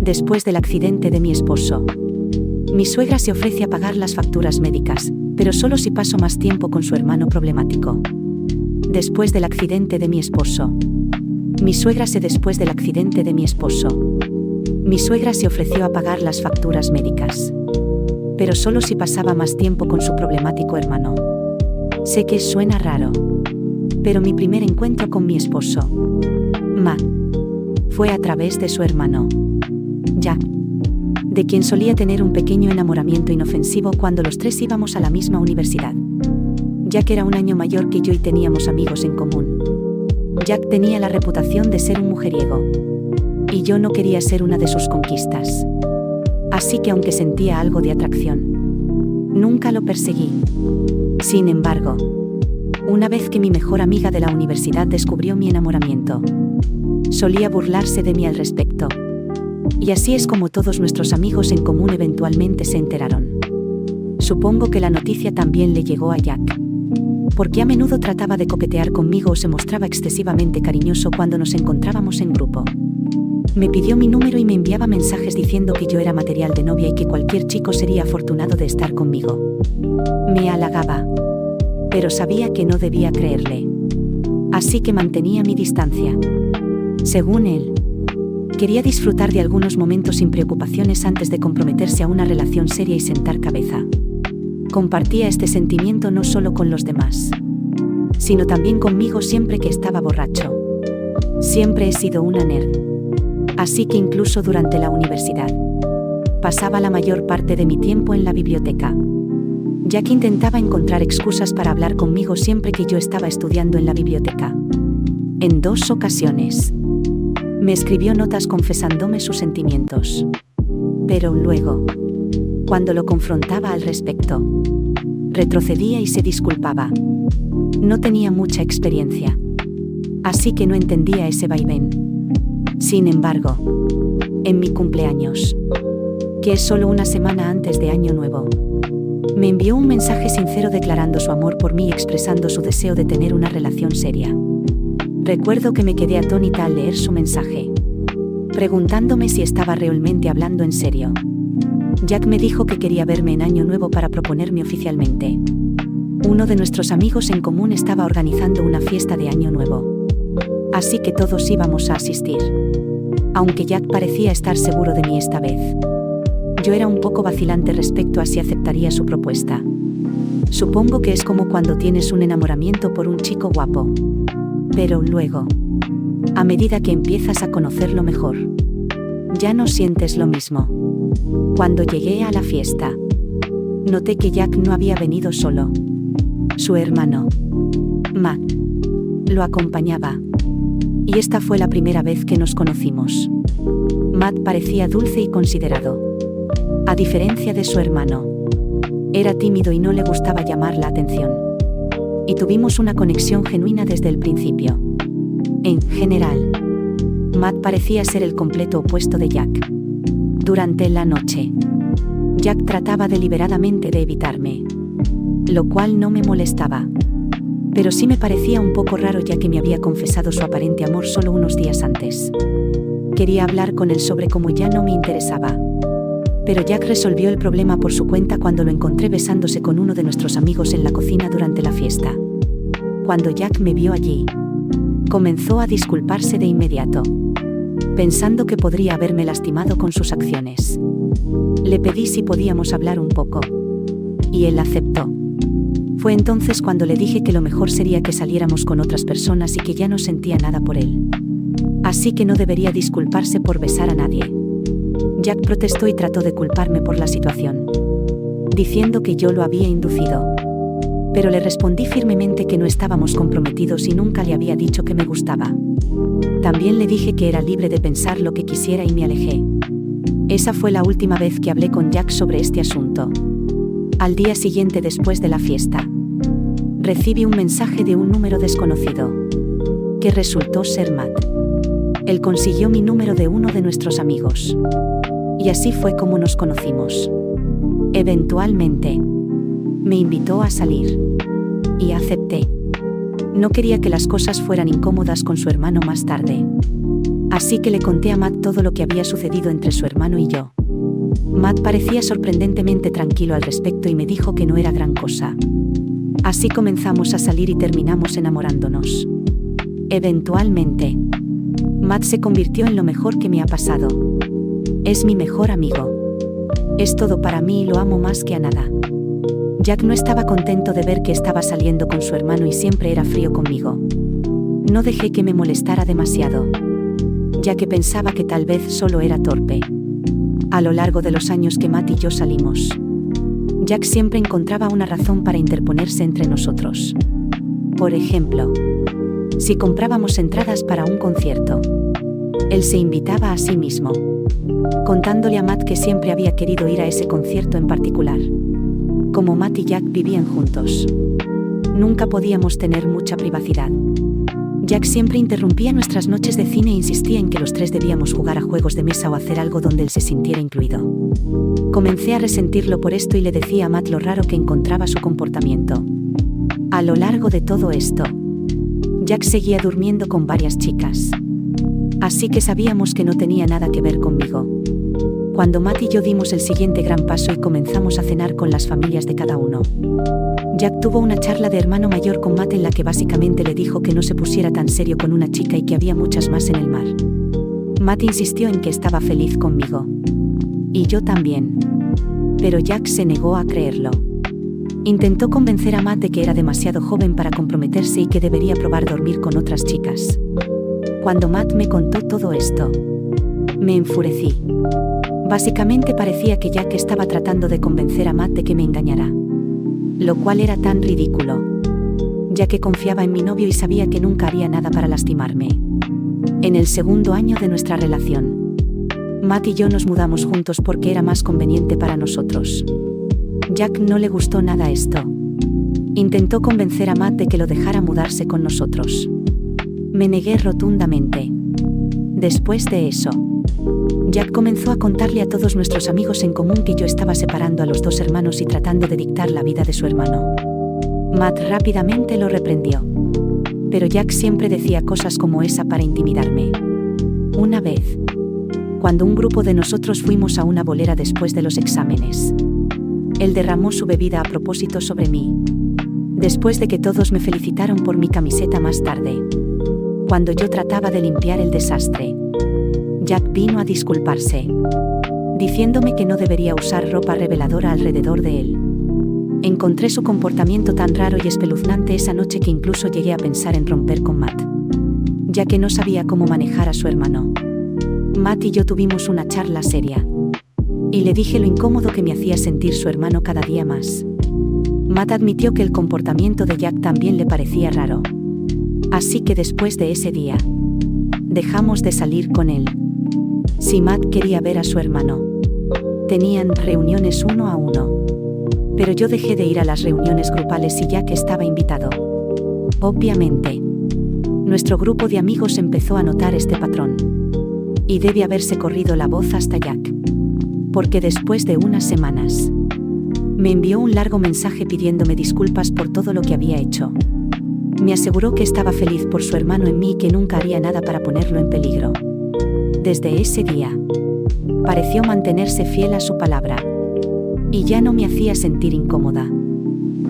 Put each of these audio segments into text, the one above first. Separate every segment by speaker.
Speaker 1: Después del accidente de mi esposo. Mi suegra se ofrece a pagar las facturas médicas, pero solo si paso más tiempo con su hermano problemático. Después del accidente de mi esposo. Mi suegra después del accidente de mi esposo. Mi suegra se ofreció a pagar las facturas médicas, pero solo si pasaba más tiempo con su problemático hermano. Sé que suena raro, pero mi primer encuentro con mi esposo, Matt, fue a través de su hermano, Jack, de quien solía tener un pequeño enamoramiento inofensivo cuando los tres íbamos a la misma universidad. Jack era un año mayor que yo y teníamos amigos en común. Jack tenía la reputación de ser un mujeriego, y yo no quería ser una de sus conquistas. Así que aunque sentía algo de atracción, nunca lo perseguí. Sin embargo, una vez que mi mejor amiga de la universidad descubrió mi enamoramiento, solía burlarse de mí al respecto. Y así es como todos nuestros amigos en común eventualmente se enteraron. Supongo que la noticia también le llegó a Jack, porque a menudo trataba de coquetear conmigo o se mostraba excesivamente cariñoso cuando nos encontrábamos en grupo. Me pidió mi número y me enviaba mensajes diciendo que yo era material de novia y que cualquier chico sería afortunado de estar conmigo. Me halagaba, pero sabía que no debía creerle. Así que mantenía mi distancia. Según él, quería disfrutar de algunos momentos sin preocupaciones antes de comprometerse a una relación seria y sentar cabeza. Compartía este sentimiento no solo con los demás, sino también conmigo siempre que estaba borracho. Siempre he sido una nerd. Así que incluso durante la universidad, pasaba la mayor parte de mi tiempo en la biblioteca. Jack intentaba encontrar excusas para hablar conmigo siempre que yo estaba estudiando en la biblioteca. En 2 ocasiones, me escribió notas confesándome sus sentimientos. Pero luego, cuando lo confrontaba al respecto, retrocedía y se disculpaba. No tenía mucha experiencia, así que no entendía ese vaivén. Sin embargo, en mi cumpleaños, que es solo una semana antes de Año Nuevo, me envió un mensaje sincero declarando su amor por mí y expresando su deseo de tener una relación seria. Recuerdo que me quedé atónita al leer su mensaje, preguntándome si estaba realmente hablando en serio. Jack me dijo que quería verme en Año Nuevo para proponerme oficialmente. Uno de nuestros amigos en común estaba organizando una fiesta de Año Nuevo, así que todos íbamos a asistir. Aunque Jack parecía estar seguro de mí esta vez, yo era un poco vacilante respecto a si aceptaría su propuesta. Supongo que es como cuando tienes un enamoramiento por un chico guapo. Pero luego, a medida que empiezas a conocerlo mejor, ya no sientes lo mismo. Cuando llegué a la fiesta, noté que Jack no había venido solo. Su hermano, Matt, lo acompañaba. Y esta fue la primera vez que nos conocimos. Matt parecía dulce y considerado. A diferencia de su hermano, era tímido y no le gustaba llamar la atención. Y tuvimos una conexión genuina desde el principio. En general, Matt parecía ser el completo opuesto de Jack. Durante la noche, Jack trataba deliberadamente de evitarme, lo cual no me molestaba. Pero sí me parecía un poco raro ya que me había confesado su aparente amor solo unos días antes. Quería hablar con él sobre cómo ya no me interesaba. Pero Jack resolvió el problema por su cuenta cuando lo encontré besándose con uno de nuestros amigos en la cocina durante la fiesta. Cuando Jack me vio allí, comenzó a disculparse de inmediato, pensando que podría haberme lastimado con sus acciones. Le pedí si podíamos hablar un poco, y él aceptó. Fue entonces cuando le dije que lo mejor sería que saliéramos con otras personas y que ya no sentía nada por él. Así que no debería disculparse por besar a nadie. Jack protestó y trató de culparme por la situación, diciendo que yo lo había inducido. Pero le respondí firmemente que no estábamos comprometidos y nunca le había dicho que me gustaba. También le dije que era libre de pensar lo que quisiera y me alejé. Esa fue la última vez que hablé con Jack sobre este asunto. Al día siguiente después de la fiesta, recibí un mensaje de un número desconocido, que resultó ser Matt. Él consiguió mi número de uno de nuestros amigos. Y así fue como nos conocimos. Eventualmente, me invitó a salir. Y acepté. No quería que las cosas fueran incómodas con su hermano más tarde. Así que le conté a Matt todo lo que había sucedido entre su hermano y yo. Matt parecía sorprendentemente tranquilo al respecto y me dijo que no era gran cosa. Así comenzamos a salir y terminamos enamorándonos. Eventualmente, Matt se convirtió en lo mejor que me ha pasado. Es mi mejor amigo. Es todo para mí y lo amo más que a nada. Jack no estaba contento de ver que estaba saliendo con su hermano y siempre era frío conmigo. No dejé que me molestara demasiado, ya que pensaba que tal vez solo era torpe. A lo largo de los años que Matt y yo salimos, Jack siempre encontraba una razón para interponerse entre nosotros. Por ejemplo, si comprábamos entradas para un concierto, él se invitaba a sí mismo, contándole a Matt que siempre había querido ir a ese concierto en particular. Como Matt y Jack vivían juntos, nunca podíamos tener mucha privacidad. Jack siempre interrumpía nuestras noches de cine e insistía en que los tres debíamos jugar a juegos de mesa o hacer algo donde él se sintiera incluido. Comencé a resentirlo por esto y le decía a Matt lo raro que encontraba su comportamiento. A lo largo de todo esto, Jack seguía durmiendo con varias chicas. Así que sabíamos que no tenía nada que ver conmigo. Cuando Matt y yo dimos el siguiente gran paso y comenzamos a cenar con las familias de cada uno, Jack tuvo una charla de hermano mayor con Matt en la que básicamente le dijo que no se pusiera tan serio con una chica y que había muchas más en el mar. Matt insistió en que estaba feliz conmigo. Y yo también. Pero Jack se negó a creerlo. Intentó convencer a Matt de que era demasiado joven para comprometerse y que debería probar dormir con otras chicas. Cuando Matt me contó todo esto, me enfurecí. Básicamente parecía que Jack estaba tratando de convencer a Matt de que me engañara. Lo cual era tan ridículo, ya que confiaba en mi novio y sabía que nunca haría nada para lastimarme. En el segundo año de nuestra relación, Matt y yo nos mudamos juntos porque era más conveniente para nosotros. Jack no le gustó nada esto. Intentó convencer a Matt de que lo dejara mudarse con nosotros. Me negué rotundamente. Después de eso, Jack comenzó a contarle a todos nuestros amigos en común que yo estaba separando a los dos hermanos y tratando de dictar la vida de su hermano. Matt rápidamente lo reprendió. Pero Jack siempre decía cosas como esa para intimidarme. Una vez, cuando un grupo de nosotros fuimos a una bolera después de los exámenes, él derramó su bebida a propósito sobre mí. Después de que todos me felicitaron por mi camiseta más tarde, cuando yo trataba de limpiar el desastre, Jack vino a disculparse, diciéndome que no debería usar ropa reveladora alrededor de él. Encontré su comportamiento tan raro y espeluznante esa noche que incluso llegué a pensar en romper con Matt, ya que no sabía cómo manejar a su hermano. Matt y yo tuvimos una charla seria, y le dije lo incómodo que me hacía sentir su hermano cada día más. Matt admitió que el comportamiento de Jack también le parecía raro. Así que después de ese día, dejamos de salir con él. Si Matt quería ver a su hermano, tenían reuniones 1 a 1. Pero yo dejé de ir a las reuniones grupales y Jack estaba invitado. Obviamente, nuestro grupo de amigos empezó a notar este patrón. Y debe haberse corrido la voz hasta Jack. Porque después de unas semanas, me envió un largo mensaje pidiéndome disculpas por todo lo que había hecho. Me aseguró que estaba feliz por su hermano en mí y que nunca haría nada para ponerlo en peligro. Desde ese día, pareció mantenerse fiel a su palabra. Y ya no me hacía sentir incómoda.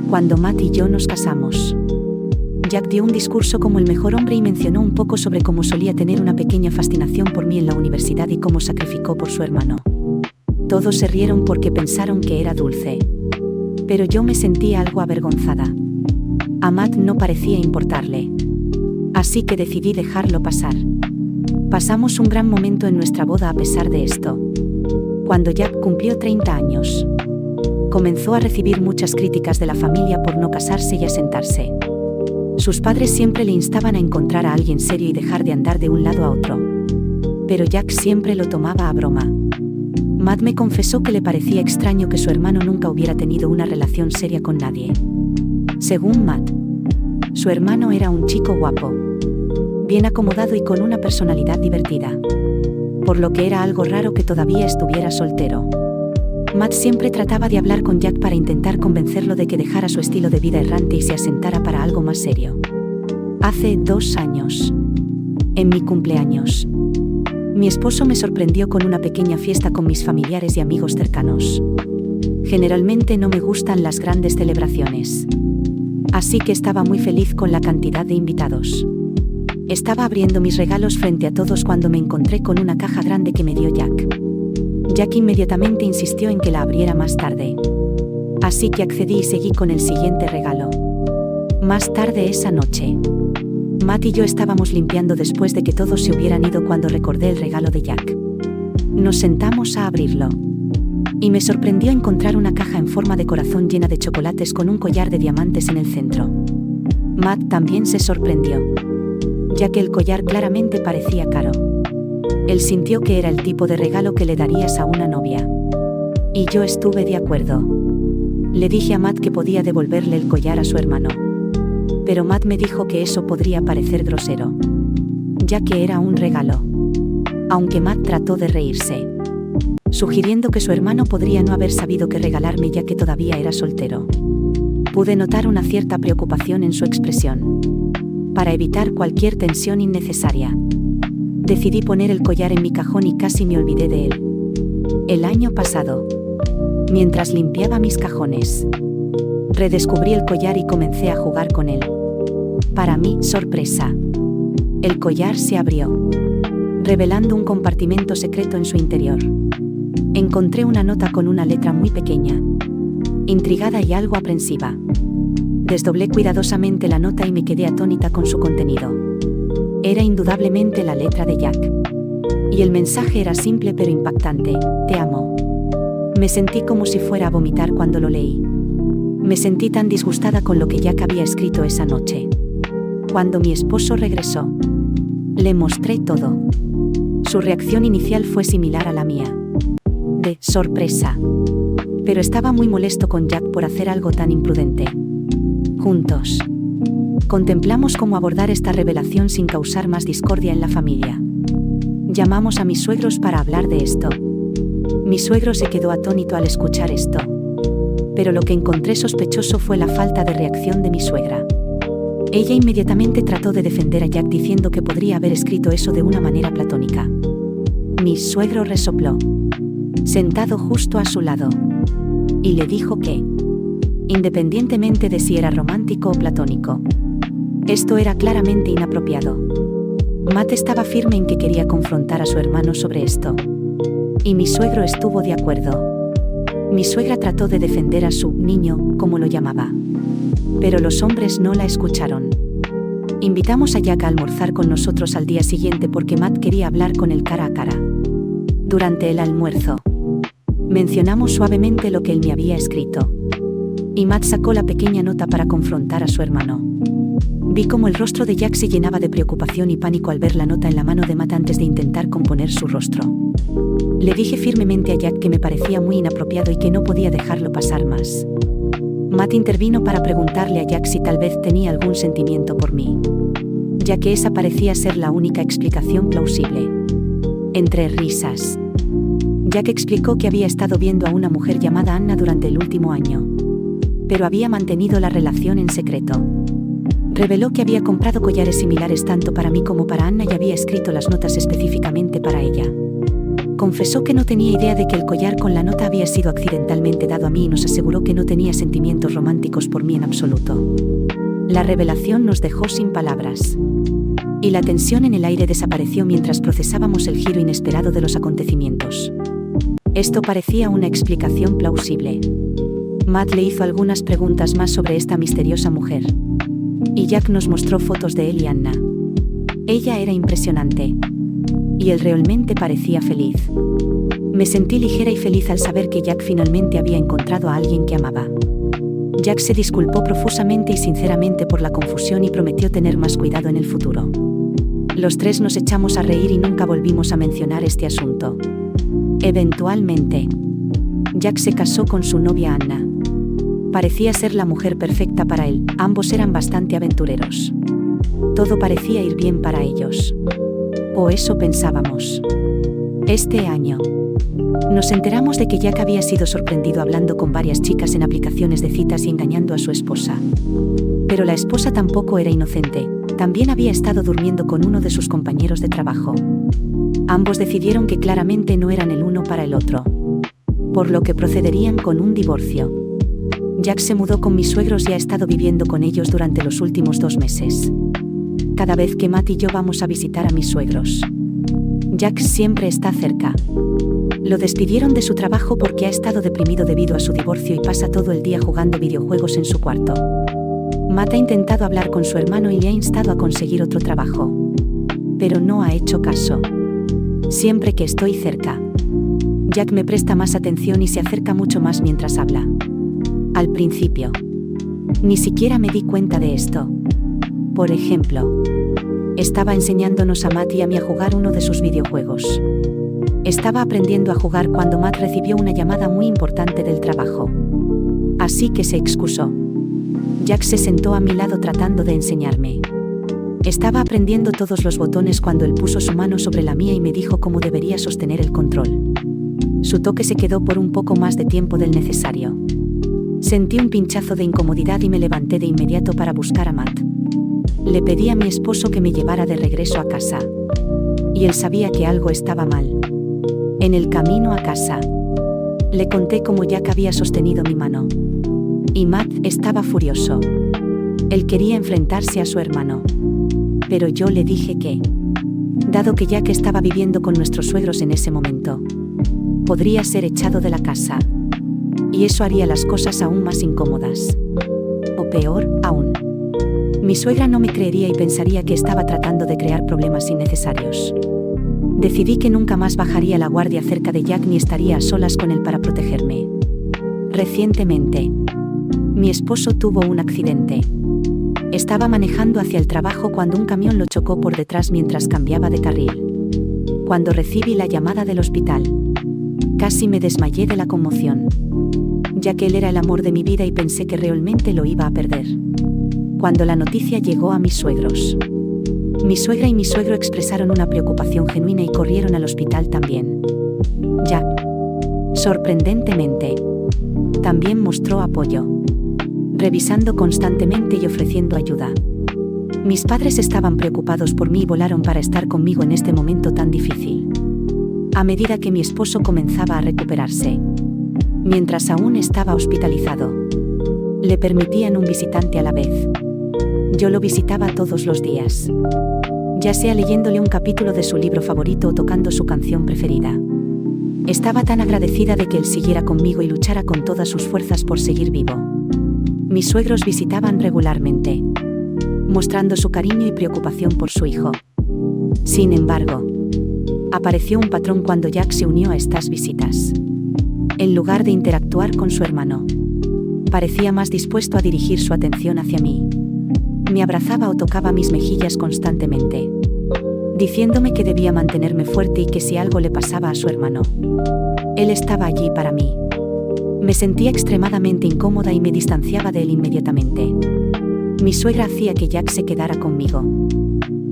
Speaker 1: Cuando Matt y yo nos casamos, Jack dio un discurso como el mejor hombre y mencionó un poco sobre cómo solía tener una pequeña fascinación por mí en la universidad y cómo sacrificó por su hermano. Todos se rieron porque pensaron que era dulce. Pero yo me sentía algo avergonzada. A Matt no parecía importarle. Así que decidí dejarlo pasar. Pasamos un gran momento en nuestra boda a pesar de esto. Cuando Jack cumplió 30 años, comenzó a recibir muchas críticas de la familia por no casarse y asentarse. Sus padres siempre le instaban a encontrar a alguien serio y dejar de andar de un lado a otro. Pero Jack siempre lo tomaba a broma. Matt me confesó que le parecía extraño que su hermano nunca hubiera tenido una relación seria con nadie. Según Matt, su hermano era un chico guapo, bien acomodado y con una personalidad divertida, por lo que era algo raro que todavía estuviera soltero. Matt siempre trataba de hablar con Jack para intentar convencerlo de que dejara su estilo de vida errante y se asentara para algo más serio. Hace 2 años, en mi cumpleaños, Mi esposo me sorprendió con una pequeña fiesta con mis familiares y amigos cercanos. Generalmente no me gustan las grandes celebraciones. Así que estaba muy feliz con la cantidad de invitados. Estaba abriendo mis regalos frente a todos cuando me encontré con una caja grande que me dio Jack. Jack inmediatamente insistió en que la abriera más tarde. Así que accedí y seguí con el siguiente regalo. Más tarde esa noche, Matt y yo estábamos limpiando después de que todos se hubieran ido cuando recordé el regalo de Jack. Nos sentamos a abrirlo. Y me sorprendió encontrar una caja en forma de corazón llena de chocolates con un collar de diamantes en el centro. Matt también se sorprendió, ya que el collar claramente parecía caro. Él sintió que era el tipo de regalo que le darías a una novia. Y yo estuve de acuerdo. Le dije a Matt que podía devolverle el collar a su hermano. Pero Matt me dijo que eso podría parecer grosero, ya que era un regalo. Aunque Matt trató de reírse, sugiriendo que su hermano podría no haber sabido qué regalarme ya que todavía era soltero. Pude notar una cierta preocupación en su expresión. Para evitar cualquier tensión innecesaria, decidí poner el collar en mi cajón y casi me olvidé de él. El año pasado, mientras limpiaba mis cajones, redescubrí el collar y comencé a jugar con él. Para mi sorpresa, el collar se abrió, revelando un compartimento secreto en su interior. Encontré una nota con una letra muy pequeña. Intrigada y algo aprensiva, desdoblé cuidadosamente la nota y me quedé atónita con su contenido. Era indudablemente la letra de Jack. Y el mensaje era simple pero impactante: te amo. Me sentí como si fuera a vomitar cuando lo leí. Me sentí tan disgustada con lo que Jack había escrito esa noche. Cuando mi esposo regresó, le mostré todo. Su reacción inicial fue similar a la mía, de sorpresa. Pero estaba muy molesto con Jack por hacer algo tan imprudente. Juntos, contemplamos cómo abordar esta revelación sin causar más discordia en la familia. Llamamos a mis suegros para hablar de esto. Mi suegro se quedó atónito al escuchar esto. Pero lo que encontré sospechoso fue la falta de reacción de mi suegra. Ella inmediatamente trató de defender a Jack diciendo que podría haber escrito eso de una manera platónica. Mi suegro resopló, sentado justo a su lado, y le dijo que, independientemente de si era romántico o platónico, esto era claramente inapropiado. Matt estaba firme en que quería confrontar a su hermano sobre esto. Y mi suegro estuvo de acuerdo. Mi suegra trató de defender a su niño, como lo llamaba. Pero los hombres no la escucharon. Invitamos a Jack a almorzar con nosotros al día siguiente porque Matt quería hablar con él cara a cara. Durante el almuerzo, mencionamos suavemente lo que él me había escrito. Y Matt sacó la pequeña nota para confrontar a su hermano. Vi cómo el rostro de Jack se llenaba de preocupación y pánico al ver la nota en la mano de Matt antes de intentar componer su rostro. Le dije firmemente a Jack que me parecía muy inapropiado y que no podía dejarlo pasar más. Matt intervino para preguntarle a Jack si tal vez tenía algún sentimiento por mí, ya que esa parecía ser la única explicación plausible. Entre risas, Jack explicó que había estado viendo a una mujer llamada Anna durante el último año, pero había mantenido la relación en secreto. Reveló que había comprado collares similares tanto para mí como para Anna y había escrito las notas específicamente para ella. Confesó que no tenía idea de que el collar con la nota había sido accidentalmente dado a mí y nos aseguró que no tenía sentimientos románticos por mí en absoluto. La revelación nos dejó sin palabras. Y la tensión en el aire desapareció mientras procesábamos el giro inesperado de los acontecimientos. Esto parecía una explicación plausible. Matt le hizo algunas preguntas más sobre esta misteriosa mujer. Y Jack nos mostró fotos de él y Anna. Ella era impresionante. Y él realmente parecía feliz. Me sentí ligera y feliz al saber que Jack finalmente había encontrado a alguien que amaba. Jack se disculpó profusamente y sinceramente por la confusión y prometió tener más cuidado en el futuro. Los tres nos echamos a reír y nunca volvimos a mencionar este asunto. Eventualmente, Jack se casó con su novia Anna. Parecía ser la mujer perfecta para él, ambos eran bastante aventureros. Todo parecía ir bien para ellos. O eso pensábamos. Este año, nos enteramos de que Jack había sido sorprendido hablando con varias chicas en aplicaciones de citas y engañando a su esposa. Pero la esposa tampoco era inocente, también había estado durmiendo con uno de sus compañeros de trabajo. Ambos decidieron que claramente no eran el uno para el otro, por lo que procederían con un divorcio. Jack se mudó con mis suegros y ha estado viviendo con ellos durante los últimos 2 meses. Cada vez que Matt y yo vamos a visitar a mis suegros, Jack siempre está cerca. Lo despidieron de su trabajo porque ha estado deprimido debido a su divorcio y pasa todo el día jugando videojuegos en su cuarto. Matt ha intentado hablar con su hermano y le ha instado a conseguir otro trabajo, pero no ha hecho caso. Siempre que estoy cerca, Jack me presta más atención y se acerca mucho más mientras habla. Al principio, ni siquiera me di cuenta de esto. Por ejemplo, estaba enseñándonos a Matt y a mí a jugar uno de sus videojuegos. Estaba aprendiendo a jugar cuando Matt recibió una llamada muy importante del trabajo. Así que se excusó. Jack se sentó a mi lado tratando de enseñarme. Estaba aprendiendo todos los botones cuando él puso su mano sobre la mía y me dijo cómo debería sostener el control. Su toque se quedó por un poco más de tiempo del necesario. Sentí un pinchazo de incomodidad y me levanté de inmediato para buscar a Matt. Le pedí a mi esposo que me llevara de regreso a casa. Y él sabía que algo estaba mal. En el camino a casa, le conté cómo Jack había sostenido mi mano. Y Matt estaba furioso. Él quería enfrentarse a su hermano. Pero yo le dije que, dado que Jack estaba viviendo con nuestros suegros en ese momento, podría ser echado de la casa. Y eso haría las cosas aún más incómodas. O peor aún. Mi suegra no me creería y pensaría que estaba tratando de crear problemas innecesarios. Decidí que nunca más bajaría la guardia cerca de Jack ni estaría a solas con él para protegerme. Recientemente, mi esposo tuvo un accidente. Estaba manejando hacia el trabajo cuando un camión lo chocó por detrás mientras cambiaba de carril. Cuando recibí la llamada del hospital, casi me desmayé de la conmoción, ya que él era el amor de mi vida y pensé que realmente lo iba a perder. Cuando la noticia llegó a mis suegros, mi suegra y mi suegro expresaron una preocupación genuina y corrieron al hospital también. Jack, sorprendentemente, también mostró apoyo, revisando constantemente y ofreciendo ayuda. Mis padres estaban preocupados por mí y volaron para estar conmigo en este momento tan difícil. A medida que mi esposo comenzaba a recuperarse, mientras aún estaba hospitalizado, le permitían un visitante a la vez. Yo lo visitaba todos los días, ya sea leyéndole un capítulo de su libro favorito o tocando su canción preferida. Estaba tan agradecida de que él siguiera conmigo y luchara con todas sus fuerzas por seguir vivo. Mis suegros visitaban regularmente, mostrando su cariño y preocupación por su hijo. Sin embargo, apareció un patrón cuando Jack se unió a estas visitas. En lugar de interactuar con su hermano, parecía más dispuesto a dirigir su atención hacia mí. Me abrazaba o tocaba mis mejillas constantemente, diciéndome que debía mantenerme fuerte y que si algo le pasaba a su hermano, él estaba allí para mí. Me sentía extremadamente incómoda y me distanciaba de él inmediatamente. Mi suegra hacía que Jack se quedara conmigo,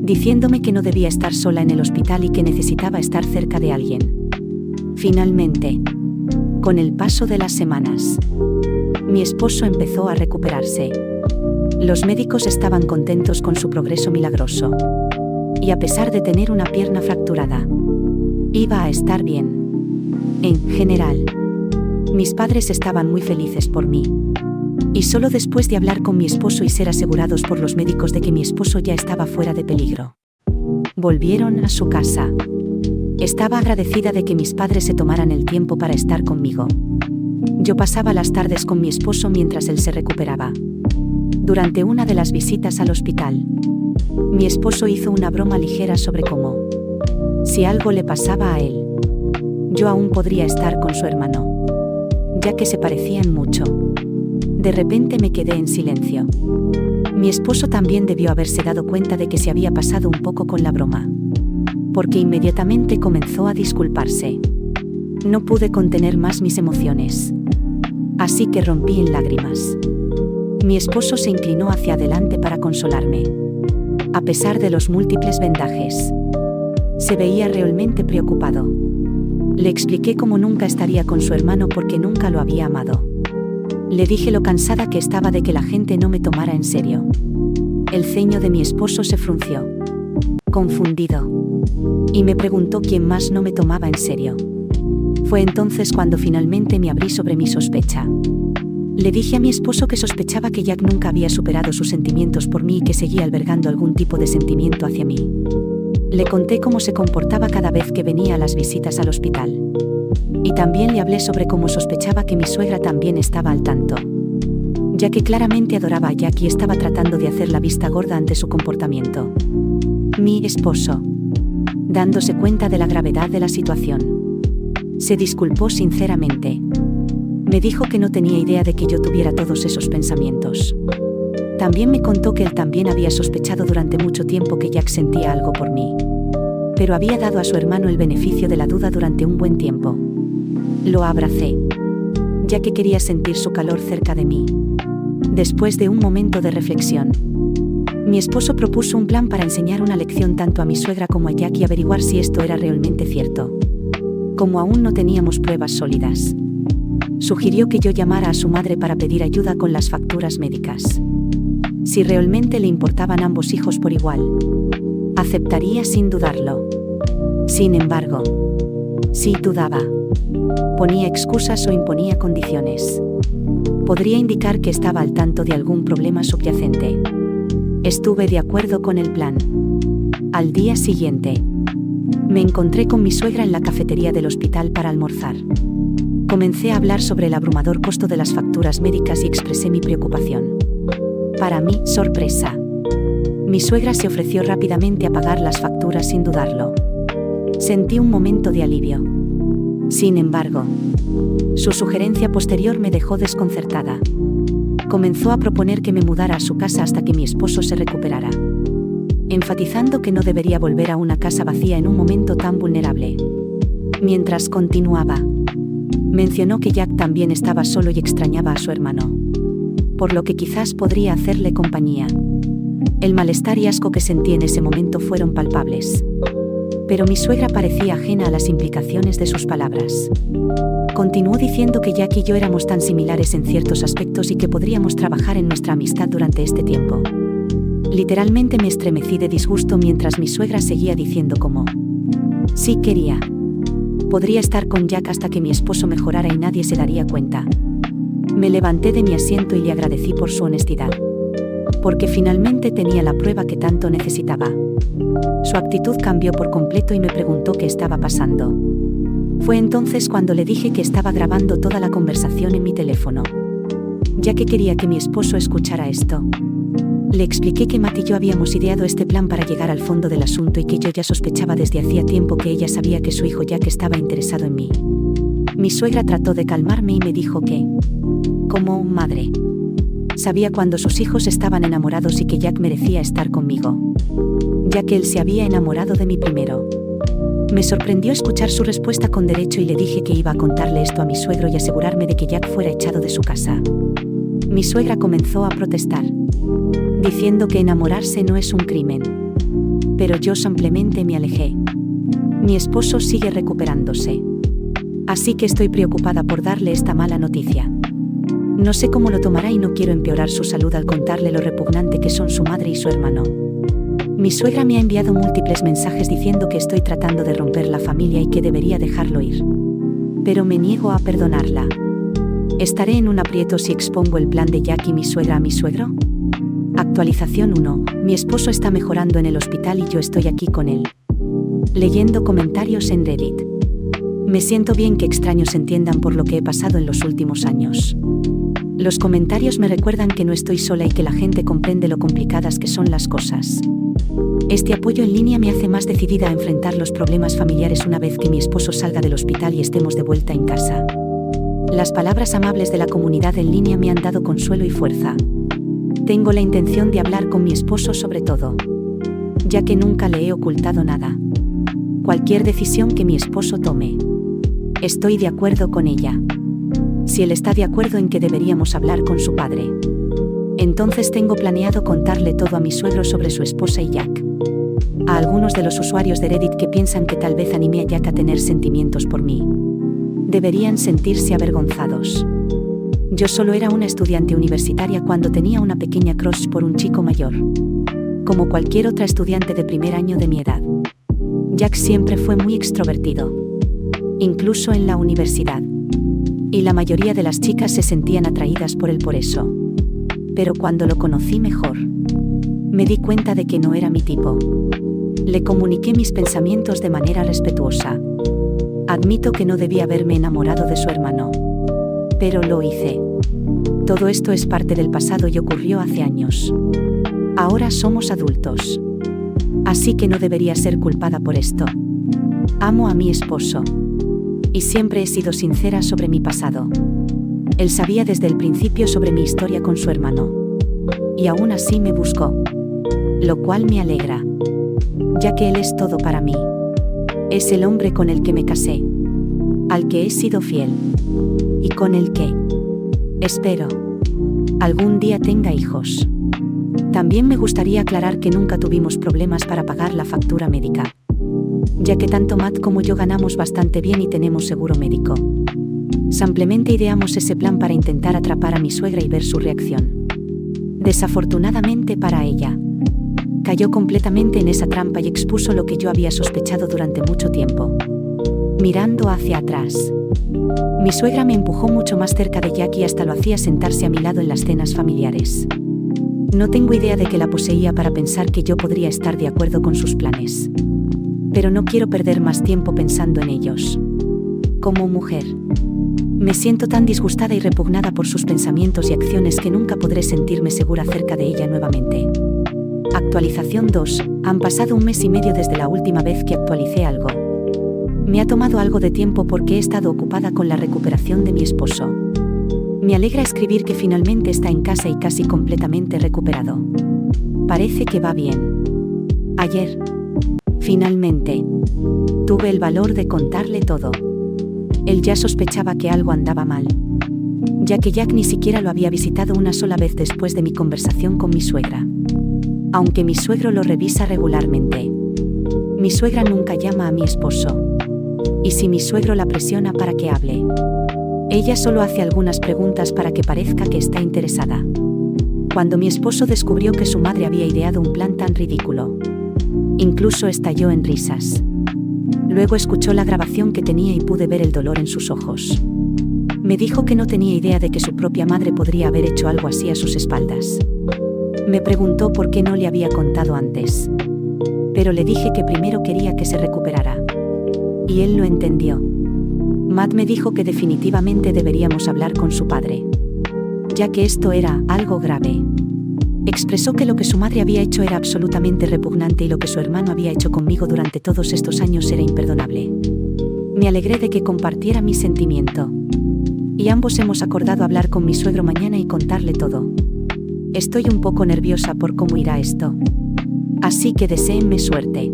Speaker 1: diciéndome que no debía estar sola en el hospital y que necesitaba estar cerca de alguien. Finalmente, con el paso de las semanas, mi esposo empezó a recuperarse. Los médicos estaban contentos con su progreso milagroso. Y a pesar de tener una pierna fracturada, iba a estar bien. En general, mis padres estaban muy felices por mí. Y solo después de hablar con mi esposo y ser asegurados por los médicos de que mi esposo ya estaba fuera de peligro, volvieron a su casa. Estaba agradecida de que mis padres se tomaran el tiempo para estar conmigo. Yo pasaba las tardes con mi esposo mientras él se recuperaba. Durante una de las visitas al hospital, mi esposo hizo una broma ligera sobre cómo, si algo le pasaba a él, yo aún podría estar con su hermano, ya que se parecían mucho. De repente me quedé en silencio. Mi esposo también debió haberse dado cuenta de que se había pasado un poco con la broma, porque inmediatamente comenzó a disculparse. No pude contener más mis emociones, así que rompí en lágrimas. Mi esposo se inclinó hacia adelante para consolarme. A pesar de los múltiples vendajes, se veía realmente preocupado. Le expliqué cómo nunca estaría con su hermano porque nunca lo había amado. Le dije lo cansada que estaba de que la gente no me tomara en serio. El ceño de mi esposo se frunció, confundido. Y me preguntó quién más no me tomaba en serio. Fue entonces cuando finalmente me abrí sobre mi sospecha. Le dije a mi esposo que sospechaba que Jack nunca había superado sus sentimientos por mí y que seguía albergando algún tipo de sentimiento hacia mí. Le conté cómo se comportaba cada vez que venía a las visitas al hospital. Y también le hablé sobre cómo sospechaba que mi suegra también estaba al tanto, ya que claramente adoraba a Jack y estaba tratando de hacer la vista gorda ante su comportamiento. Mi esposo, dándose cuenta de la gravedad de la situación, se disculpó sinceramente. Me dijo que no tenía idea de que yo tuviera todos esos pensamientos. También me contó que él también había sospechado durante mucho tiempo que Jack sentía algo por mí, pero había dado a su hermano el beneficio de la duda durante un buen tiempo. Lo abracé, ya que quería sentir su calor cerca de mí. Después de un momento de reflexión, mi esposo propuso un plan para enseñar una lección tanto a mi suegra como a Jack y averiguar si esto era realmente cierto. Como aún no teníamos pruebas sólidas, sugirió que yo llamara a su madre para pedir ayuda con las facturas médicas. Si realmente le importaban ambos hijos por igual, aceptaría sin dudarlo. Sin embargo, si dudaba, ponía excusas o imponía condiciones, podría indicar que estaba al tanto de algún problema subyacente. Estuve de acuerdo con el plan. Al día siguiente, me encontré con mi suegra en la cafetería del hospital para almorzar. Comencé a hablar sobre el abrumador costo de las facturas médicas y expresé mi preocupación. Para mi sorpresa, mi suegra se ofreció rápidamente a pagar las facturas sin dudarlo. Sentí un momento de alivio. Sin embargo, su sugerencia posterior me dejó desconcertada. Comenzó a proponer que me mudara a su casa hasta que mi esposo se recuperara, enfatizando que no debería volver a una casa vacía en un momento tan vulnerable. Mientras continuaba, mencionó que Jack también estaba solo y extrañaba a su hermano, por lo que quizás podría hacerle compañía. El malestar y asco que sentí en ese momento fueron palpables, pero mi suegra parecía ajena a las implicaciones de sus palabras. Continuó diciendo que Jack y yo éramos tan similares en ciertos aspectos y que podríamos trabajar en nuestra amistad durante este tiempo. Literalmente me estremecí de disgusto mientras mi suegra seguía diciendo cómo, si quería, podría estar con Jack hasta que mi esposo mejorara y nadie se daría cuenta. Me levanté de mi asiento y le agradecí por su honestidad, porque finalmente tenía la prueba que tanto necesitaba. Su actitud cambió por completo y me preguntó qué estaba pasando. Fue entonces cuando le dije que estaba grabando toda la conversación en mi teléfono, ya que quería que mi esposo escuchara esto. Le expliqué que Matt y yo habíamos ideado este plan para llegar al fondo del asunto y que yo ya sospechaba desde hacía tiempo que ella sabía que su hijo Jack estaba interesado en mí. Mi suegra trató de calmarme y me dijo que, como madre, sabía cuando sus hijos estaban enamorados y que Jack merecía estar conmigo, ya que él se había enamorado de mí primero. Me sorprendió escuchar su respuesta con derecho y le dije que iba a contarle esto a mi suegro y asegurarme de que Jack fuera echado de su casa. Mi suegra comenzó a protestar, diciendo que enamorarse no es un crimen. Pero yo simplemente me alejé. Mi esposo sigue recuperándose, así que estoy preocupada por darle esta mala noticia. No sé cómo lo tomará y no quiero empeorar su salud al contarle lo repugnante que son su madre y su hermano. Mi suegra me ha enviado múltiples mensajes diciendo que estoy tratando de romper la familia y que debería dejarlo ir. Pero me niego a perdonarla. ¿Estaré en un aprieto si expongo el plan de Jack y mi suegra a mi suegro? Actualización 1. Mi esposo está mejorando en el hospital y yo estoy aquí con él. Leyendo comentarios en Reddit. Me siento bien que extraños entiendan por lo que he pasado en los últimos años. Los comentarios me recuerdan que no estoy sola y que la gente comprende lo complicadas que son las cosas. Este apoyo en línea me hace más decidida a enfrentar los problemas familiares una vez que mi esposo salga del hospital y estemos de vuelta en casa. Las palabras amables de la comunidad en línea me han dado consuelo y fuerza. Tengo la intención de hablar con mi esposo sobre todo, ya que nunca le he ocultado nada. Cualquier decisión que mi esposo tome, estoy de acuerdo con ella. Si él está de acuerdo en que deberíamos hablar con su padre, entonces tengo planeado contarle todo a mi suegro sobre su esposa y Jack. A algunos de los usuarios de Reddit que piensan que tal vez animé a Jack a tener sentimientos por mí, deberían sentirse avergonzados. Yo solo era una estudiante universitaria cuando tenía una pequeña crush por un chico mayor, como cualquier otra estudiante de primer año de mi edad. Jack siempre fue muy extrovertido, incluso en la universidad. Y la mayoría de las chicas se sentían atraídas por él por eso. Pero cuando lo conocí mejor, me di cuenta de que no era mi tipo. Le comuniqué mis pensamientos de manera respetuosa. Admito que no debía haberme enamorado de su hermano, pero lo hice. Todo esto es parte del pasado y ocurrió hace años. Ahora somos adultos. Así que no debería ser culpada por esto. Amo a mi esposo. Y siempre he sido sincera sobre mi pasado. Él sabía desde el principio sobre mi historia con su hermano. Y aún así me buscó. Lo cual me alegra, ya que él es todo para mí. Es el hombre con el que me casé, al que he sido fiel, y con el que, espero, algún día tenga hijos. También me gustaría aclarar que nunca tuvimos problemas para pagar la factura médica, ya que tanto Matt como yo ganamos bastante bien y tenemos seguro médico. Simplemente ideamos ese plan para intentar atrapar a mi suegra y ver su reacción. Desafortunadamente para ella, cayó completamente en esa trampa y expuso lo que yo había sospechado durante mucho tiempo. Mirando hacia atrás, mi suegra me empujó mucho más cerca de Jack y hasta lo hacía sentarse a mi lado en las cenas familiares. No tengo idea de que la poseía para pensar que yo podría estar de acuerdo con sus planes. Pero no quiero perder más tiempo pensando en ellos. Como mujer, me siento tan disgustada y repugnada por sus pensamientos y acciones que nunca podré sentirme segura acerca de ella nuevamente. Actualización 2. Han pasado 1 mes y medio desde la última vez que actualicé algo. Me ha tomado algo de tiempo porque he estado ocupada con la recuperación de mi esposo. Me alegra escribir que finalmente está en casa y casi completamente recuperado. Parece que va bien. Ayer, finalmente, tuve el valor de contarle todo. Él ya sospechaba que algo andaba mal, ya que Jack ni siquiera lo había visitado una sola vez después de mi conversación con mi suegra. Aunque mi suegro lo revisa regularmente, mi suegra nunca llama a mi esposo. Y si mi suegro la presiona para que hable, ella solo hace algunas preguntas para que parezca que está interesada. Cuando mi esposo descubrió que su madre había ideado un plan tan ridículo, incluso estalló en risas. Luego escuchó la grabación que tenía y pude ver el dolor en sus ojos. Me dijo que no tenía idea de que su propia madre podría haber hecho algo así a sus espaldas. Me preguntó por qué no le había contado antes. Pero le dije que primero quería que se recuperara. Y él lo entendió. Matt me dijo que definitivamente deberíamos hablar con su padre, ya que esto era algo grave. Expresó que lo que su madre había hecho era absolutamente repugnante y lo que su hermano había hecho conmigo durante todos estos años era imperdonable. Me alegré de que compartiera mi sentimiento. Y ambos hemos acordado hablar con mi suegro mañana y contarle todo. Estoy un poco nerviosa por cómo irá esto. Así que deséenme suerte.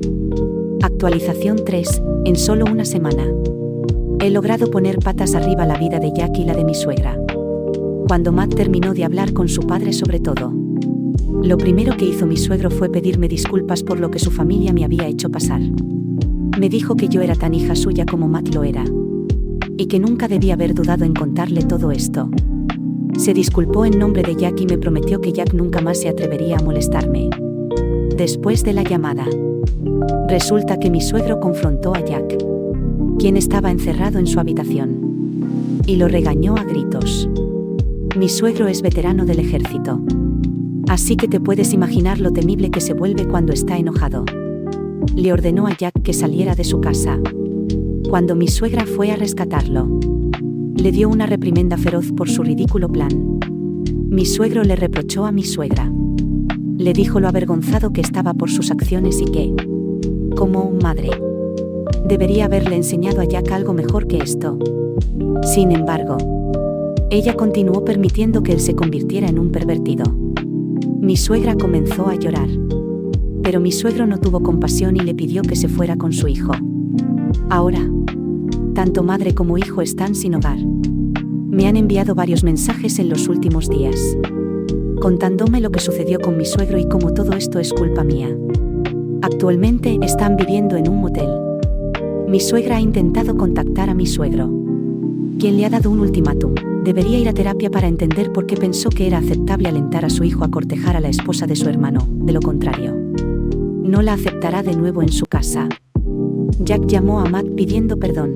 Speaker 1: Actualización 3. En solo una semana, he logrado poner patas arriba la vida de Jack y la de mi suegra. Cuando Matt terminó de hablar con su padre sobre todo, lo primero que hizo mi suegro fue pedirme disculpas por lo que su familia me había hecho pasar. Me dijo que yo era tan hija suya como Matt lo era, y que nunca debía haber dudado en contarle todo esto. Se disculpó en nombre de Jack y me prometió que Jack nunca más se atrevería a molestarme. Después de la llamada, resulta que mi suegro confrontó a Jack, quien estaba encerrado en su habitación, y lo regañó a gritos. Mi suegro es veterano del ejército, así que te puedes imaginar lo temible que se vuelve cuando está enojado. Le ordenó a Jack que saliera de su casa. Cuando mi suegra fue a rescatarlo, le dio una reprimenda feroz por su ridículo plan. Mi suegro le reprochó a mi suegra. Le dijo lo avergonzado que estaba por sus acciones y que, como madre, debería haberle enseñado a Jack algo mejor que esto. Sin embargo, ella continuó permitiendo que él se convirtiera en un pervertido. Mi suegra comenzó a llorar, pero mi suegro no tuvo compasión y le pidió que se fuera con su hijo. Ahora, tanto madre como hijo están sin hogar. Me han enviado varios mensajes en los últimos días, contándome lo que sucedió con mi suegro y cómo todo esto es culpa mía. Actualmente están viviendo en un motel. Mi suegra ha intentado contactar a mi suegro, quien le ha dado un ultimátum. Debería ir a terapia para entender por qué pensó que era aceptable alentar a su hijo a cortejar a la esposa de su hermano. De lo contrario, no la aceptará de nuevo en su casa. Jack llamó a Matt pidiendo perdón.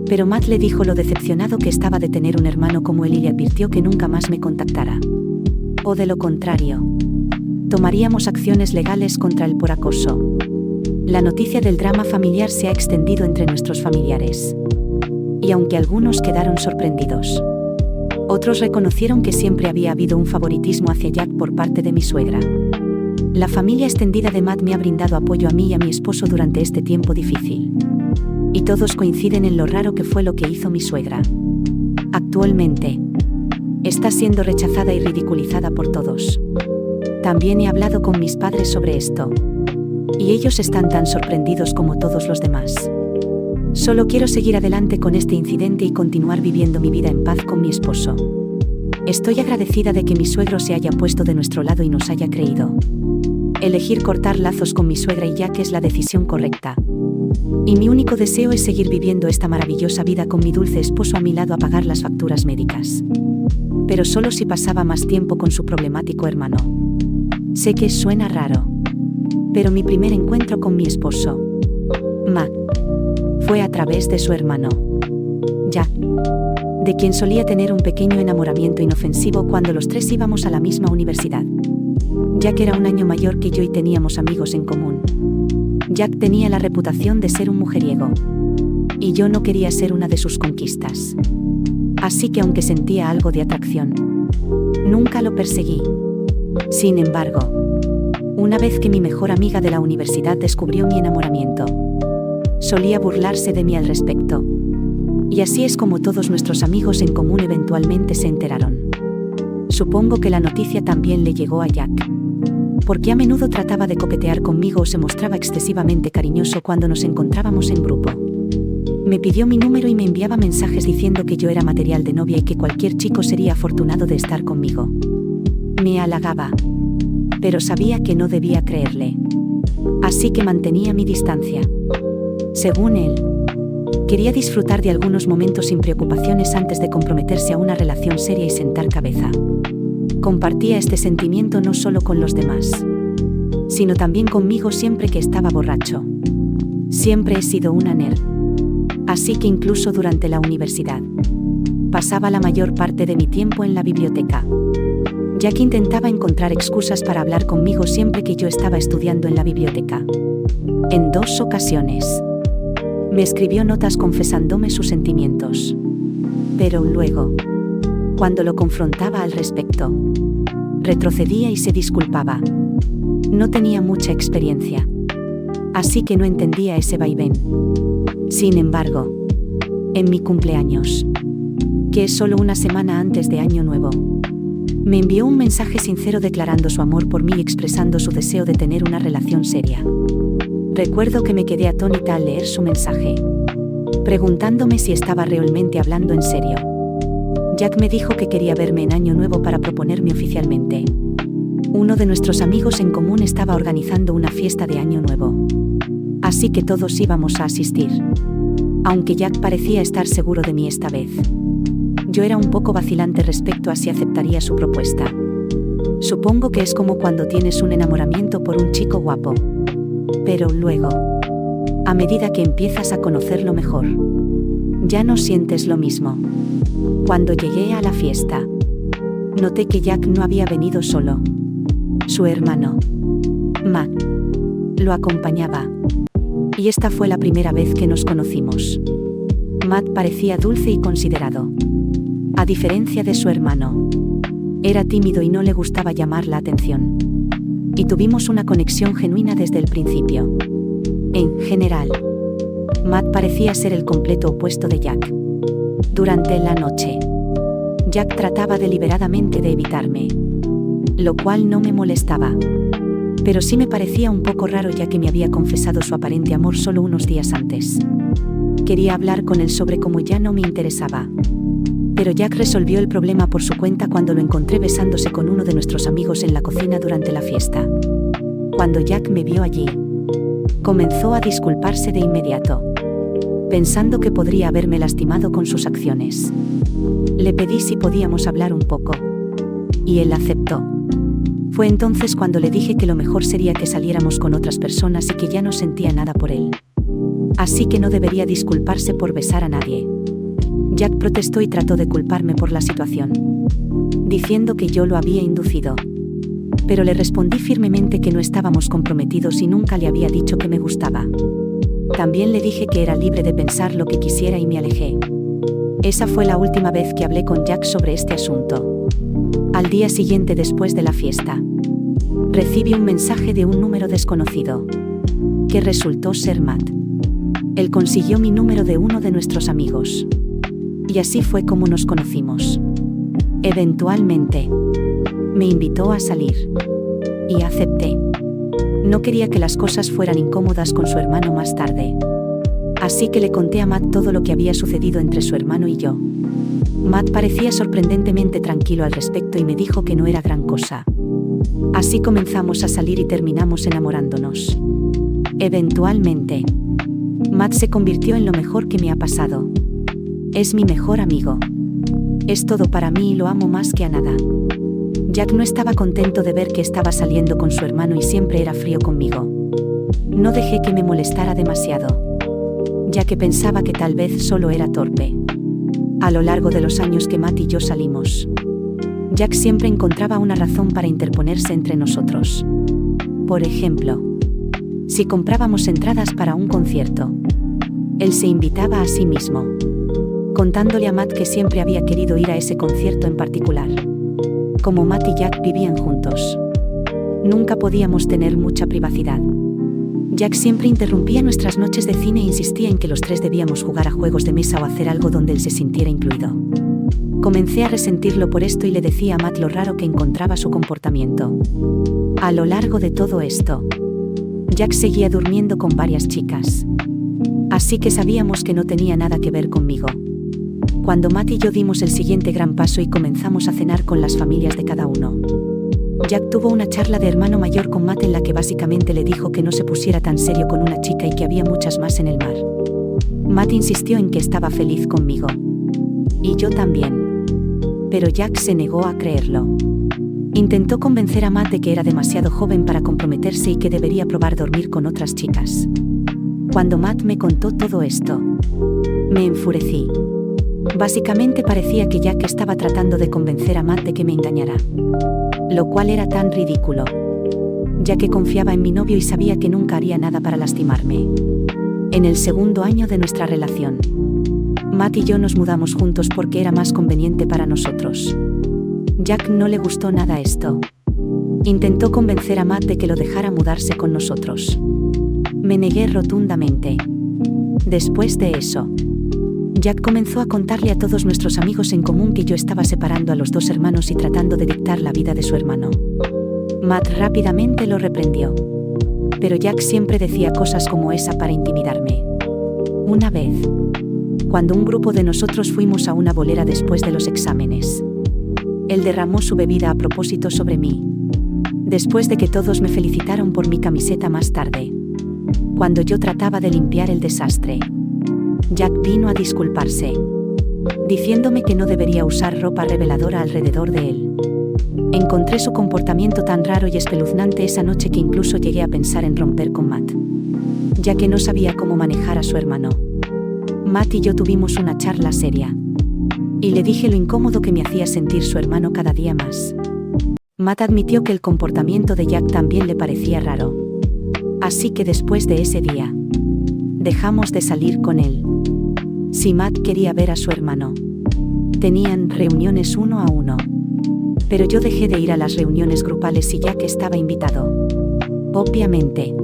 Speaker 1: Pero Matt le dijo lo decepcionado que estaba de tener un hermano como él y le advirtió que nunca más me contactara. O de lo contrario, tomaríamos acciones legales contra él por acoso. La noticia del drama familiar se ha extendido entre nuestros familiares. Y aunque algunos quedaron sorprendidos, otros reconocieron que siempre había habido un favoritismo hacia Jack por parte de mi suegra. La familia extendida de Matt me ha brindado apoyo a mí y a mi esposo durante este tiempo difícil. Y todos coinciden en lo raro que fue lo que hizo mi suegra. Actualmente, está siendo rechazada y ridiculizada por todos. También he hablado con mis padres sobre esto. Y ellos están tan sorprendidos como todos los demás. Solo quiero seguir adelante con este incidente y continuar viviendo mi vida en paz con mi esposo. Estoy agradecida de que mi suegro se haya puesto de nuestro lado y nos haya creído. Elegir cortar lazos con mi suegra y Jack es la decisión correcta. Y mi único deseo es seguir viviendo esta maravillosa vida con mi dulce esposo a mi lado a pagar las facturas médicas. Pero solo si pasaba más tiempo con su problemático hermano. Sé que suena raro. Pero mi primer encuentro con mi esposo, Matt, fue a través de su hermano, Jack, de quien solía tener un pequeño enamoramiento inofensivo cuando los tres íbamos a la misma universidad. Jack era un año mayor que yo y teníamos amigos en común. Jack tenía la reputación de ser un mujeriego. Y yo no quería ser una de sus conquistas. Así que aunque sentía algo de atracción, nunca lo perseguí. Sin embargo, una vez que mi mejor amiga de la universidad descubrió mi enamoramiento, solía burlarse de mí al respecto. Y así es como todos nuestros amigos en común eventualmente se enteraron. Supongo que la noticia también le llegó a Jack, porque a menudo trataba de coquetear conmigo o se mostraba excesivamente cariñoso cuando nos encontrábamos en grupo. Me pidió mi número y me enviaba mensajes diciendo que yo era material de novia y que cualquier chico sería afortunado de estar conmigo. Me halagaba, pero sabía que no debía creerle. Así que mantenía mi distancia. Según él, quería disfrutar de algunos momentos sin preocupaciones antes de comprometerse a una relación seria y sentar cabeza. Compartía este sentimiento no solo con los demás, sino también conmigo siempre que estaba borracho. Siempre he sido una nerd. Así que incluso durante la universidad, pasaba la mayor parte de mi tiempo en la biblioteca. Jack intentaba encontrar excusas para hablar conmigo siempre que yo estaba estudiando en la biblioteca. En 2 ocasiones, me escribió notas confesándome sus sentimientos. Pero luego, cuando lo confrontaba al respecto, retrocedía y se disculpaba. No tenía mucha experiencia, así que no entendía ese vaivén. Sin embargo, en mi cumpleaños, que es solo una semana antes de Año Nuevo, me envió un mensaje sincero declarando su amor por mí y expresando su deseo de tener una relación seria. Recuerdo que me quedé atónita al leer su mensaje, preguntándome si estaba realmente hablando en serio. Jack me dijo que quería verme en Año Nuevo para proponerme oficialmente. Uno de nuestros amigos en común estaba organizando una fiesta de Año Nuevo, así que todos íbamos a asistir. Aunque Jack parecía estar seguro de mí esta vez, yo era un poco vacilante respecto a si aceptaría su propuesta. Supongo que es como cuando tienes un enamoramiento por un chico guapo. Pero luego, a medida que empiezas a conocerlo mejor, ya no sientes lo mismo. Cuando llegué a la fiesta, noté que Jack no había venido solo. Su hermano, Matt, lo acompañaba. Y esta fue la primera vez que nos conocimos. Matt parecía dulce y considerado. A diferencia de su hermano, era tímido y no le gustaba llamar la atención. Y tuvimos una conexión genuina desde el principio. En general, Matt parecía ser el completo opuesto de Jack. Durante la noche, Jack trataba deliberadamente de evitarme, lo cual no me molestaba. Pero sí me parecía un poco raro ya que me había confesado su aparente amor solo unos días antes. Quería hablar con él sobre cómo ya no me interesaba. Pero Jack resolvió el problema por su cuenta cuando lo encontré besándose con uno de nuestros amigos en la cocina durante la fiesta. Cuando Jack me vio allí, comenzó a disculparse de inmediato, pensando que podría haberme lastimado con sus acciones. Le pedí si podíamos hablar un poco, y él aceptó. Fue entonces cuando le dije que lo mejor sería que saliéramos con otras personas y que ya no sentía nada por él. Así que no debería disculparse por besar a nadie. Jack protestó y trató de culparme por la situación, diciendo que yo lo había inducido. Pero le respondí firmemente que no estábamos comprometidos y nunca le había dicho que me gustaba. También le dije que era libre de pensar lo que quisiera y me alejé. Esa fue la última vez que hablé con Jack sobre este asunto. Al día siguiente, después de la fiesta, recibí un mensaje de un número desconocido, que resultó ser Matt. Él consiguió mi número de uno de nuestros amigos. Y así fue como nos conocimos. Eventualmente, me invitó a salir. Y acepté. No quería que las cosas fueran incómodas con su hermano más tarde. Así que le conté a Matt todo lo que había sucedido entre su hermano y yo. Matt parecía sorprendentemente tranquilo al respecto y me dijo que no era gran cosa. Así comenzamos a salir y terminamos enamorándonos. Eventualmente, Matt se convirtió en lo mejor que me ha pasado. Es mi mejor amigo. Es todo para mí y lo amo más que a nada. Jack no estaba contento de ver que estaba saliendo con su hermano y siempre era frío conmigo. No dejé que me molestara demasiado, ya que pensaba que tal vez solo era torpe. A lo largo de los años que Matt y yo salimos, Jack siempre encontraba una razón para interponerse entre nosotros. Por ejemplo, si comprábamos entradas para un concierto, él se invitaba a sí mismo, contándole a Matt que siempre había querido ir a ese concierto en particular. Como Matt y Jack vivían juntos, nunca podíamos tener mucha privacidad. Jack siempre interrumpía nuestras noches de cine e insistía en que los tres debíamos jugar a juegos de mesa o hacer algo donde él se sintiera incluido. Comencé a resentirlo por esto y le decía a Matt lo raro que encontraba su comportamiento. A lo largo de todo esto, Jack seguía durmiendo con varias chicas. Así que sabíamos que no tenía nada que ver conmigo. Cuando Matt y yo dimos el siguiente gran paso y comenzamos a cenar con las familias de cada uno, Jack tuvo una charla de hermano mayor con Matt en la que básicamente le dijo que no se pusiera tan serio con una chica y que había muchas más en el mar. Matt insistió en que estaba feliz conmigo. Y yo también. Pero Jack se negó a creerlo. Intentó convencer a Matt de que era demasiado joven para comprometerse y que debería probar dormir con otras chicas. Cuando Matt me contó todo esto, me enfurecí. Básicamente parecía que Jack estaba tratando de convencer a Matt de que me engañara. Lo cual era tan ridículo, ya que confiaba en mi novio y sabía que nunca haría nada para lastimarme. En el segundo año de nuestra relación, Matt y yo nos mudamos juntos porque era más conveniente para nosotros. Jack no le gustó nada esto. Intentó convencer a Matt de que lo dejara mudarse con nosotros. Me negué rotundamente. Después de eso, Jack comenzó a contarle a todos nuestros amigos en común que yo estaba separando a los dos hermanos y tratando de dictar la vida de su hermano. Matt rápidamente lo reprendió. Pero Jack siempre decía cosas como esa para intimidarme. Una vez, cuando un grupo de nosotros fuimos a una bolera después de los exámenes, él derramó su bebida a propósito sobre mí, después de que todos me felicitaron por mi camiseta más tarde. Cuando yo trataba de limpiar el desastre, Jack vino a disculparse, diciéndome que no debería usar ropa reveladora alrededor de él. Encontré su comportamiento tan raro y espeluznante esa noche que incluso llegué a pensar en romper con Matt, ya que no sabía cómo manejar a su hermano. Matt y yo tuvimos una charla seria, y le dije lo incómodo que me hacía sentir su hermano cada día más. Matt admitió que el comportamiento de Jack también le parecía raro. Así que después de ese día, dejamos de salir con él. Si Matt quería ver a su hermano, tenían reuniones uno a uno. Pero yo dejé de ir a las reuniones grupales y Jack estaba invitado. Obviamente,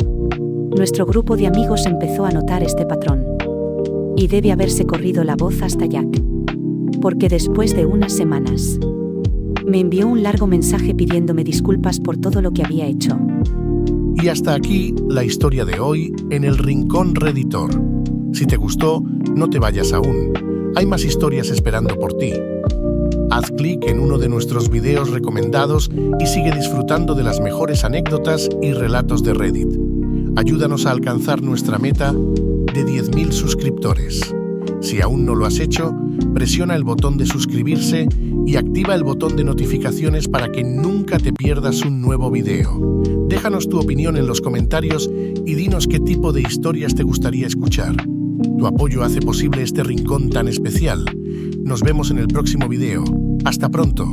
Speaker 1: nuestro grupo de amigos empezó a notar este patrón. Y debe haberse corrido la voz hasta Jack. Porque después de unas semanas, me envió un largo mensaje pidiéndome disculpas por todo lo que había hecho.
Speaker 2: Y hasta aquí la historia de hoy en el Rincón Redditor. Si te gustó, no te vayas aún. Hay más historias esperando por ti. Haz clic en uno de nuestros videos recomendados y sigue disfrutando de las mejores anécdotas y relatos de Reddit. Ayúdanos a alcanzar nuestra meta de 10.000 suscriptores. Si aún no lo has hecho, presiona el botón de suscribirse y activa el botón de notificaciones para que nunca te pierdas un nuevo video. Déjanos tu opinión en los comentarios y dinos qué tipo de historias te gustaría escuchar. Tu apoyo hace posible este rincón tan especial. Nos vemos en el próximo video. ¡Hasta pronto!